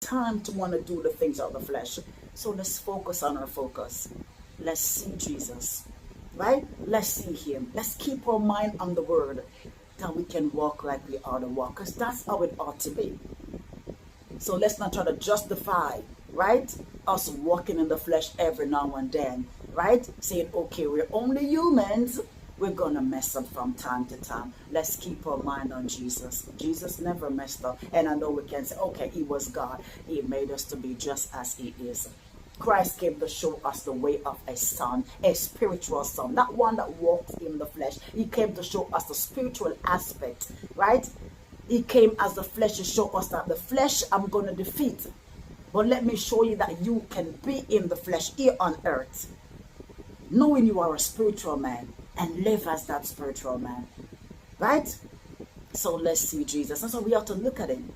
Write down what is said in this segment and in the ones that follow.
time to want to do the things of the flesh. So let's focus on our focus. Let's see Jesus, right? Let's see him. Let's keep our mind on the word, that we can walk like we ought to walk, because that's how it ought to be. So let's not try to justify, right, us walking in the flesh every now and then, right? Saying, okay, we're only humans. We're going to mess up from time to time. Let's keep our mind on Jesus. Jesus never messed up. And I know we can say, okay, he was God. He made us to be just as he is. Christ came to show us the way of a son, a spiritual son, not one that walks in the flesh. He came to show us the spiritual aspect, right? He came as the flesh to show us that the flesh I'm going to defeat. But let me show you that you can be in the flesh here on earth, knowing you are a spiritual man, and live as that spiritual man, right? So let's see Jesus. That's how we ought to look at him.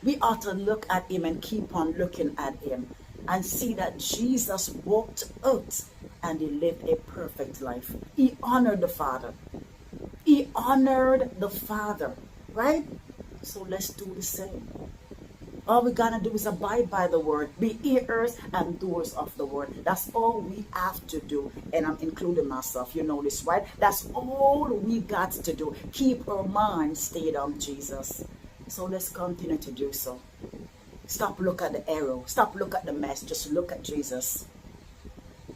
We ought to look at him and keep on looking at him and see that Jesus walked out and he lived a perfect life. He honored the Father. He honored the Father, right? So let's do the same. All we gotta do is abide by the word, be hearers and doers of the word. That's all we have to do. And I'm including myself, you know this, right? That's all we got to do. Keep our mind stayed on Jesus. So let's continue to do so. Stop look at the arrow. Stop look at the mess. Just look at Jesus.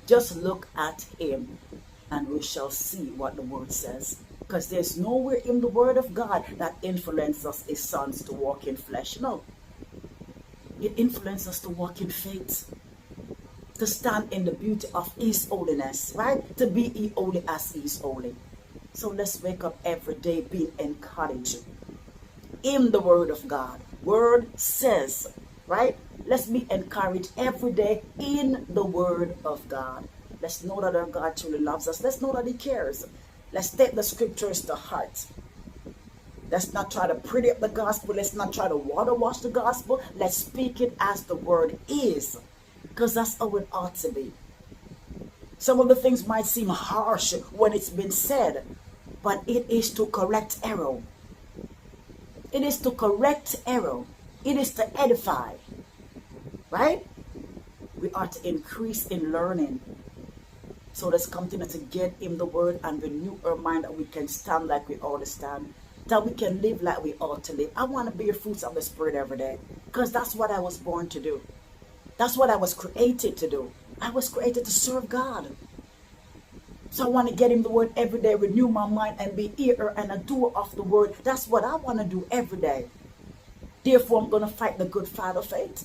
Just look at him and we shall see what the word says. Because there's nowhere in the word of God that influences us his sons to walk in flesh. No. It influences us to walk in faith, to stand in the beauty of his holiness, right? To be ye holy as he is holy. So let's wake up every day being encouraged in the word of God. Word says, right? Let's be encouraged every day in the word of God. Let's know that our God truly loves us. Let's know that he cares. Let's take the scriptures to heart. Let's not try to pretty up the gospel. Let's not try to water wash the gospel. Let's speak it as the word is, because that's how it ought to be. Some of the things might seem harsh when it's been said, but it is to correct error. It is to correct error. It is to edify, right? We are to increase in learning. So let's continue to get in the word and renew our mind that we can stand like we ought to stand, that we can live like we ought to live. I want to bear fruits of the Spirit every day, because that's what I was born to do. That's what I was created to do. I was created to serve God. So I want to get in the word every day, renew my mind, and be hearer and a doer of the word. That's what I want to do every day. Therefore, I'm going to fight the good fight of faith.